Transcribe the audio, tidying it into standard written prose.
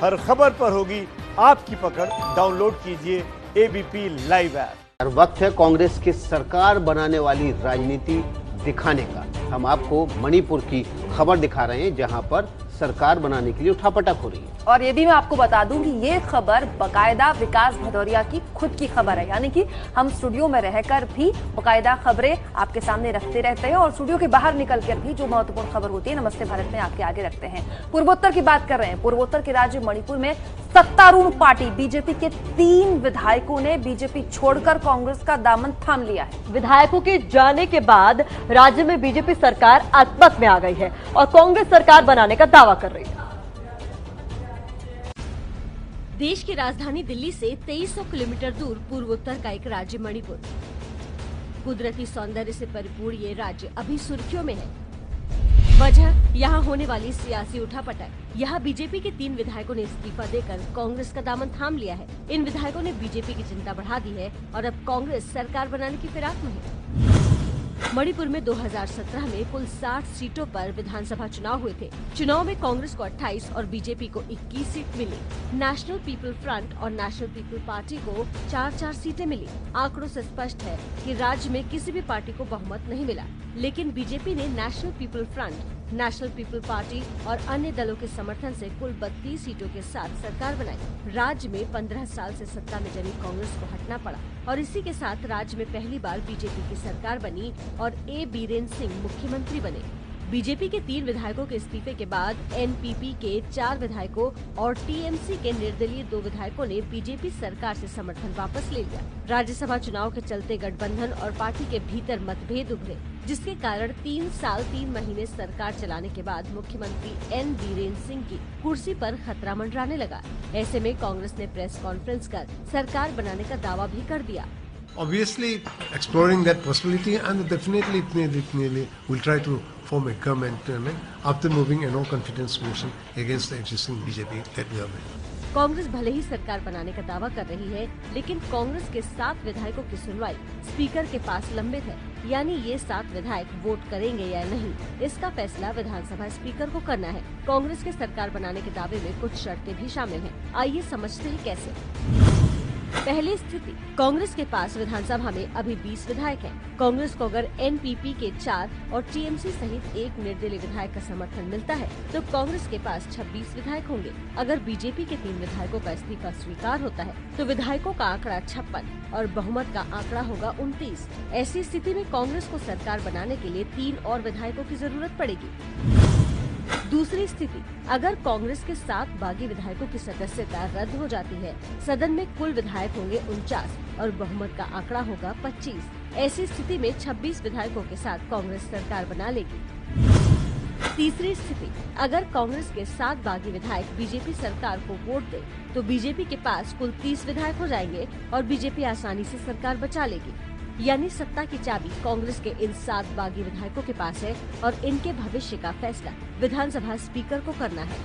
हर खबर पर होगी आपकी पकड़। डाउनलोड कीजिए एबीपी लाइव ऐप। वक्त है कांग्रेस की सरकार बनाने वाली राजनीति दिखाने का। हम आपको मणिपुर की खबर दिखा रहे हैं, जहां पर सरकार बनाने के लिए उठापटक हो रही है। और ये भी मैं आपको बता दूं कि ये खबर बकायदा विकास भदौरिया की खुद की खबर है, यानी कि हम स्टूडियो में रहकर भी बकायदा खबरें आपके सामने रखते रहते हैं और स्टूडियो के बाहर निकलकर भी जो महत्वपूर्ण खबर होती है नमस्ते भारत में आपके आगे रखते हैं। पूर्वोत्तर की बात कर रहे हैं। पूर्वोत्तर के राज्य मणिपुर में सत्तारूढ़ पार्टी बीजेपी के 3 विधायकों ने बीजेपी छोड़कर कांग्रेस का दामन थाम लिया है। विधायकों के जाने के बाद राज्य में बीजेपी सरकार आत्मत में आ गई है और कांग्रेस सरकार बनाने का दावा कर रही है। देश की राजधानी दिल्ली से 2300 किलोमीटर दूर पूर्वोत्तर का एक राज्य मणिपुर। कुदरती सौंदर्य से परिपूर्ण ये राज्य अभी सुर्खियों में है। वजह यहाँ होने वाली सियासी उठापटक। यहाँ बीजेपी के 3 विधायकों ने इस्तीफा देकर कांग्रेस का दामन थाम लिया है। इन विधायकों ने बीजेपी की चिंता बढ़ा दी है और अब कांग्रेस सरकार बनाने की फिराक में है। मणिपुर में 2017 में कुल 60 सीटों पर विधानसभा चुनाव हुए थे। चुनाव में कांग्रेस को 28 और बीजेपी को 21 सीट मिली। नेशनल पीपल फ्रंट और नेशनल पीपल पार्टी को 4-4 सीटें मिली। आंकड़ों से स्पष्ट है कि राज्य में किसी भी पार्टी को बहुमत नहीं मिला, लेकिन बीजेपी ने national people front, national people party और अन्य दलों के समर्थन से कुल 32 सीटों के साथ सरकार बनाई। राज्य में 15 साल से सत्ता में जमी कांग्रेस को हटना पड़ा और इसी के साथ राज्य में पहली बार बीजेपी की सरकार बनी और ए बीरेन सिंह मुख्यमंत्री बने। बीजेपी के 3 विधायकों के इस्तीफे के बाद एनपीपी के 4 विधायकों और टीएमसी के निर्दलीय 2 विधायकों ने बीजेपी सरकार से समर्थन वापस ले लिया। राज्यसभा चुनाव के चलते गठबंधन और पार्टी के भीतर मतभेद उभरे, जिसके कारण 3 साल 3 महीने सरकार चलाने के बाद मुख्यमंत्री एन बीरेन सिंह की कुर्सी पर खतरा मंडराने लगा। ऐसे में कांग्रेस ने प्रेस कॉन्फ्रेंस कर सरकार बनाने का दावा भी कर दिया। Obviously, exploring that possibility, and definitely we'll try to form a government after moving a no confidence motion against the existing BJP-led government. Congress भले ही सरकार बनाने का दावा कर रही है, लेकिन कांग्रेस के 7 विधायकों की सुनवाई स्पीकर के पास लंबित है। यानी ये 7 विधायक वोट करेंगे या नहीं, इसका फैसला विधानसभा स्पीकर को करना है। कांग्रेस के सरकार बनाने के दावे में कुछ शर्तें भी शामिल हैं। आइए समझते हैं कैसे। पहली स्थिति, कांग्रेस के पास विधानसभा में अभी 20 विधायक हैं। कांग्रेस को अगर एनपीपी के 4 और टीएमसी सहित 1 निर्दलीय विधायक का समर्थन मिलता है तो कांग्रेस के पास 26 विधायक होंगे। अगर बीजेपी के 3 विधायकों का इस्तीफा स्वीकार होता है तो विधायकों का आंकड़ा 56 और बहुमत का आंकड़ा होगा 29। ऐसी स्थिति में कांग्रेस को सरकार बनाने के लिए 3 और विधायकों की जरूरत पड़ेगी। दूसरी स्थिति, अगर कांग्रेस के 7 बागी विधायकों की सदस्यता रद्द हो जाती है, सदन में कुल विधायक होंगे 49 और बहुमत का आंकड़ा होगा 25। ऐसी स्थिति में 26 विधायकों के साथ कांग्रेस सरकार बना लेगी। तीसरी स्थिति, अगर कांग्रेस के 7 बागी विधायक बीजेपी सरकार को वोट दे तो बीजेपी के पास कुल 30 विधायक हो जाएंगे और बीजेपी आसानी से सरकार बचा लेगी। यानी सत्ता की चाबी कांग्रेस के इन 7 बागी विधायकों के पास है और इनके भविष्य का फैसला विधानसभा स्पीकर को करना है।